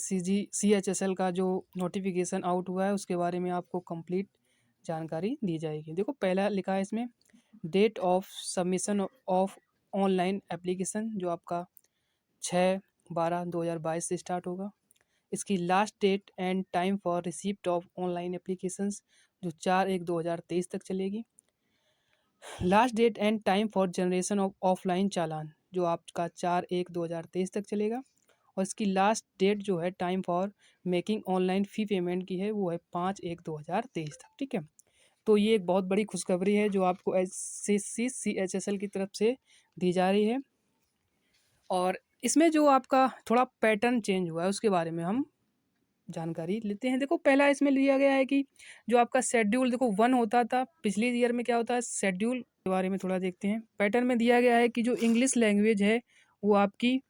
CHSL का जो notification out हुआ है उसके बारे में आपको कंप्लीट जानकारी दी जाएगी। देखो पहला लिखा है इसमें date of submission of online application, जो आपका 6/12/2022 से स्टार्ट होगा। इसकी last date and time for receipt of online applications, जो 4/1/2023 तक चलेगी। Last date and time for generation of offline चालान, जो आपका 4/1/2023 तक चलेगा। और इसकी लास्ट डेट जो है time for making online fee payment की है, वो है 5/1/2023 तक। ठीक है, तो ये एक बहुत बड़ी खुशखबरी है जो आपको CHSL की तरफ से दी जा रही है। और इसमें जो आपका थोड़ा पैटर्न चेंज हुआ है उसके बारे में हम जानकारी लेते हैं। देखो पहला इसमें लिया गया है कि जो आपका शेड्यूल देखो 1 होता था, पिछले ईयर में क्या होता है शेड्यूल के बारे में थोड़ा देखते हैं। पैटर्न में दिया गया है कि जो इंग्लिश लैंग्वेज है वो आपकी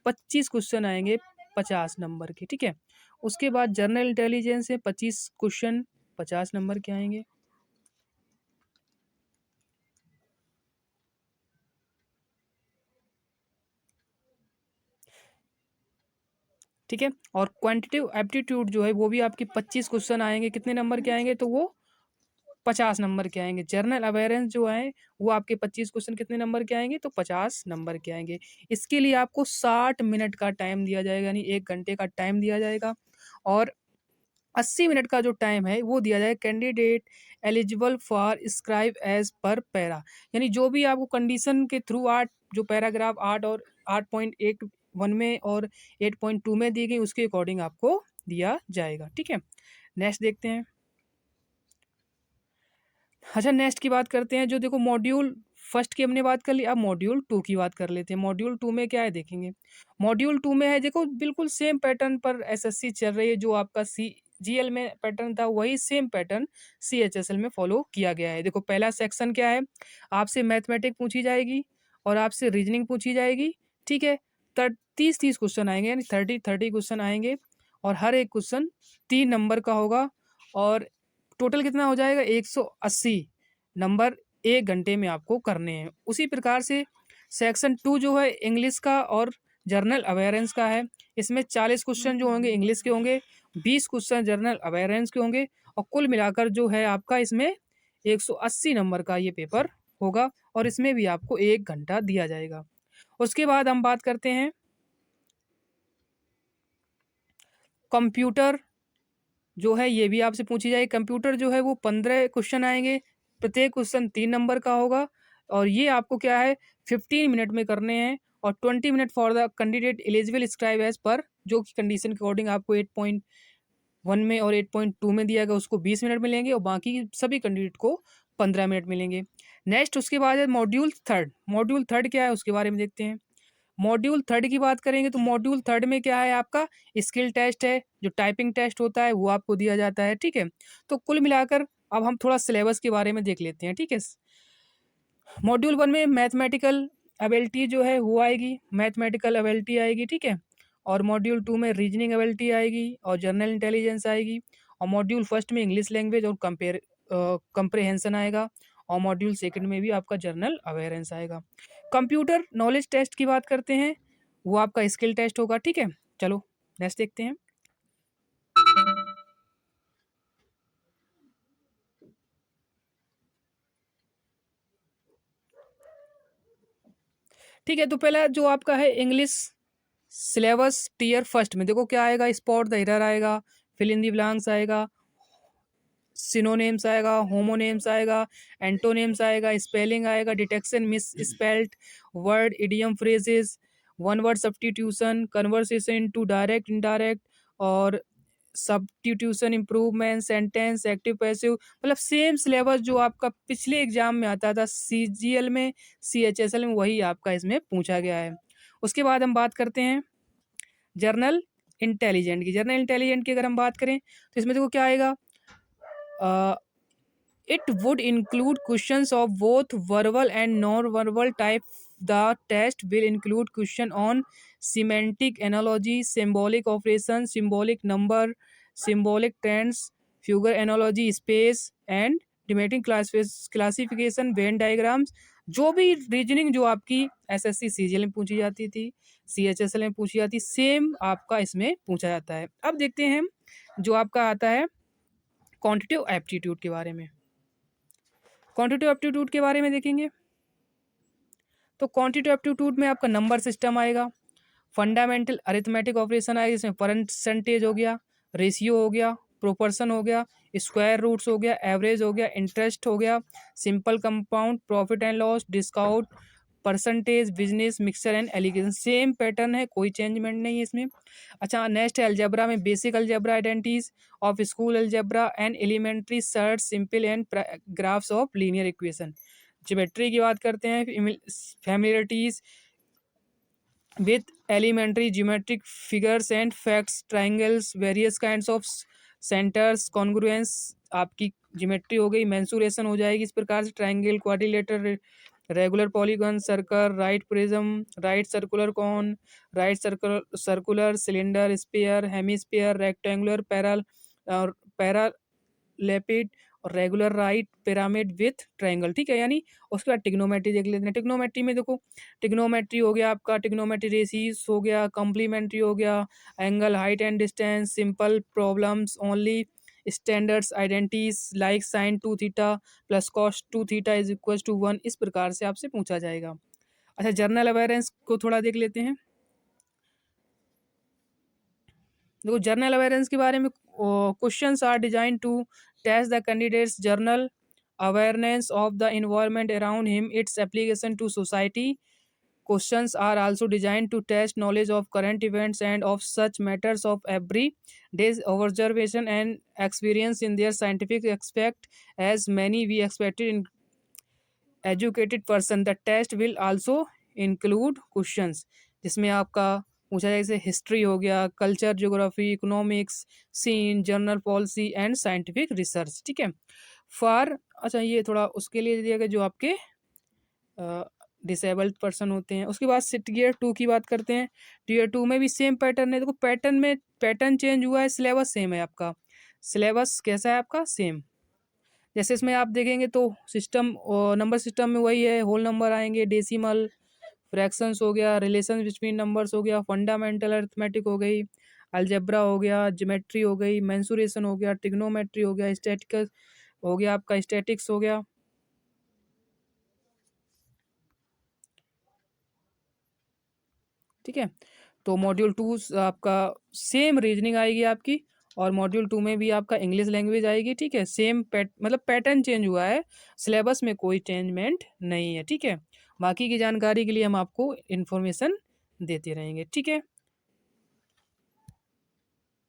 25 क्वेश्चन आएंगे 50 नंबर के। ठीक है, उसके बाद जनरल इंटेलिजेंस है 25 क्वेश्चन 50 नंबर के आएंगे। ठीक है, और क्वांटिटेटिव एप्टीट्यूड जो है वो भी आपकी 25 क्वेश्चन आएंगे, कितने नंबर के आएंगे तो वो 50 नंबर के आएंगे। जनरल अवेयरेंस जो है वो आपके 25 क्वेश्चन कितने नंबर के आएंगे तो 50 नंबर के आएंगे। इसके लिए आपको 60 मिनट का टाइम दिया जाएगा, यानी 1 घंटे का टाइम दिया जाएगा। और 80 मिनट का जो टाइम है वो दिया जाएगा candidate eligible for scribe as per para, यानी जो भी आपको कंडीशन के थ्रू 8 जो पैराग्राफ 8 और 8.81 में और 8.2 में दी गई उसके अकॉर्डिंग आपको दिया जाएगा। ठीक है, नेक्स्ट देखते हैं। अच्छा, नेक्स्ट की बात करते हैं। जो देखो मॉड्यूल फर्स्ट की हमने बात कर ली, अब मॉड्यूल 2 की बात कर लेते हैं। मॉड्यूल 2 में क्या है देखेंगे। मॉड्यूल 2 में है देखो बिल्कुल सेम पैटर्न पर SSC चल रही है, जो आपका CGL में पैटर्न था वही सेम पैटर्न CHSL में फॉलो किया गया है। देखो पहला सेक्शन क्या है, आपसे मैथमेटिक पूछी जाएगी और आपसे रीजनिंग पूछी जाएगी। ठीक है, 30 क्वेश्चन आएंगे, यानी 30 क्वेश्चन आएंगे और हर एक क्वेश्चन 3 नंबर का होगा। और टोटल कितना हो जाएगा 180 नंबर 1 घंटे में आपको करने हैं। उसी प्रकार से सेक्शन 2 जो है इंग्लिश का और जर्नल अवेयरेंस का है। इसमें 40 क्वेश्चन जो होंगे इंग्लिश के होंगे, 20 क्वेश्चन जर्नल अवेयरेंस के होंगे और कुल मिलाकर जो है आपका इसमें 180 नंबर का ये पेपर होगा और इसमें भी आपको 1 घंटा दिया जाएगा। उसके बाद हम बात करते हैं कंप्यूटर जो है, ये भी आपसे पूछी जाएगी। कंप्यूटर जो है वो 15 क्वेश्चन आएंगे, प्रत्येक क्वेश्चन 3 नंबर का होगा और ये आपको क्या है 15 मिनट में करने हैं। और 20 minute for the candidate eligible scribe as per, जो कि कंडीशन के अकॉर्डिंग आपको 8.1 में और 8.2 में दिया गया उसको 20 मिनट मिलेंगे और बाकी सभी कैंडिडेट को 15 मिनट मिलेंगे। नेक्स्ट उसके बाद है मॉड्यूल थर्ड। मॉड्यूल थर्ड क्या है उसके बारे में देखते हैं। मॉड्यूल थर्ड की बात करेंगे तो मॉड्यूल थर्ड में क्या है आपका स्किल टेस्ट है, जो टाइपिंग टेस्ट होता है वो आपको दिया जाता है। ठीक है, तो कुल मिलाकर अब हम थोड़ा सिलेबस के बारे में देख लेते हैं। ठीक है, मॉड्यूल 1 में मैथमेटिकल एबिलिटी जो है वो आएगी, मैथमेटिकल एबिलिटी आएगी। ठीक है, और मॉड्यूल 2 में रीजनिंग एबिलिटी आएगी और जनरल इंटेलिजेंस आएगी। और मॉड्यूल फर्स्ट में इंग्लिश लैंग्वेज और कंप्रेहेंशन आएगा और मॉड्यूल सेकंड में भी आपका जनरल अवेयरेंस आएगा। कंप्यूटर नॉलेज टेस्ट की बात करते हैं, वो आपका स्किल टेस्ट होगा। ठीक है, चलो नेक्स्ट देखते हैं। ठीक है, तो पहला जो आपका है इंग्लिश सिलेबस टीयर फर्स्ट में देखो क्या आएगा, स्पॉट द एरर आएगा, फिल इन दी ब्लैंक्स आएगा, सिनोनेम्स आएगा, होमोनेम्स आएगा, एंटोनेम्स आएगा, स्पेलिंग आएगा, detection misspelled word, idiom phrases, one word substitution, conversation to direct indirect और substitution, improvement, sentence, active passive, मतलब सेम सिलेबस जो आपका पिछले एग्जाम में आता था CGL में CHSL में वही आपका इसमें पूछा गया है। उसके बाद हम बात करते हैं जर्नल इंटेलिजेंट की। जर्नल इंटेलिजेंट की अगर हम बात करें तो इसमें देखो क्या आएगा, it would include questions of both verbal and non-verbal type. The test will include question on semantic analogy, symbolic operations, symbolic number, symbolic trends, figure analogy, space and dimension classification, Venn diagrams, जो भी reasoning जो आपकी SSC CGL में पूछी जाती थी, CHSL में पूछी जाती, सेम आपका इसमें पूछा जाता है। अब देखते हैं जो आपका आता है क्वांटिटेटिव एप्टीट्यूड के बारे में। क्वांटिटेटिव एप्टीट्यूड के बारे में देखेंगे तो क्वांटिटेटिव एप्टीट्यूड में आपका नंबर सिस्टम आएगा, फंडामेंटल अरिथमेटिक ऑपरेशन आएगा, जिसमें परसेंटेज हो गया, रेशियो हो गया, प्रोपोर्शन हो गया, स्क्वायर रूट्स हो गया, एवरेज हो गया, इंटरेस्ट हो गया, simple compound, profit and loss, discount, percentage, business, mixture and alligation. Same pattern है, कोई चेंजमेंट नहीं है इसमें। अच्छा, नेक्स्ट अलजेब्रा में basic algebra identities of school algebra and elementary surds simple and graphs of linear equation. Geometry की बात करते हैं, familiarities with elementary geometric figures and facts, triangles, various kinds of centers, congruence आपकी geometry हो गई, mensuration हो जाएगी इस प्रकार से, triangle, quadrilateral, regular polygon, circle, right prism, right circular cone, right circular cylinder, sphere, hemisphere, rectangular, और parallelepiped और regular right pyramid with triangle. ठीक है, यानी उसके बाद टिग्नोमेट्री देख लेते हैं। टिग्नोमेट्री में देखो, टिग्नोमेट्री हो गया आपका, टिग्नोमेट्री रेशिस हो गया, कॉम्प्लीमेंट्री हो गया, angle, height and distance, simple problems only, standards identities like sine 2 theta plus cos 2 theta is equal to 1, इस प्रकार से आपसे पूछा जाएगा। अच्छा, जर्नल अवेयरेंस को थोड़ा देख लेते हैं। देखो, जर्नल अवेयरेंस के बारे में questions are design to test the candidates general awareness of the environment around him, its application to society. Questions are also designed to test knowledge of current events and of such matters of every day's observation and experience in their scientific aspect, as many we expected in educated person. The test will also include questions जिसमें आपका पूछा जाए, जैसे history हो गया, culture, geography, economics, scene, general policy and scientific research. ठीक है, for, अच्छा ये थोड़ा उसके लिए दिया गया जो आपके डिसेबल्ड पर्सन होते हैं। उसके बाद टीयर 2 की बात करते हैं। टीयर 2 में भी सेम पैटर्न है। देखो, पैटर्न चेंज हुआ है, सिलेबस सेम है आपका। सिलेबस कैसा है आपका? सेम। जैसे इसमें आप देखेंगे तो सिस्टम, नंबर सिस्टम में वही है, होल नंबर आएंगे, डेसिमल, फ्रैक्शंस हो गया, रिलेशन बिटवीन नंबर्स हो गया, फंडामेंटल अरिथमेटिक हो गई, अलजेब्रा हो गया, ज्योमेट्री हो गई, मेंसुरेशन हो गया, ट्रिग्नोमेट्री हो गया, स्टैटिक हो गया आपका, स्टैटिक्स हो गया। ठीक है, तो मॉड्यूल 2 आपका सेम रीजनिंग आएगी आपकी, और मॉड्यूल 2 में भी आपका इंग्लिश लैंग्वेज आएगी। ठीक है, सेम मतलब पैटर्न चेंज हुआ है, सिलेबस में कोई चेंजमेंट नहीं है। ठीक है, बाकी की जानकारी के लिए हम आपको इन्फॉर्मेशन देते रहेंगे। ठीक है।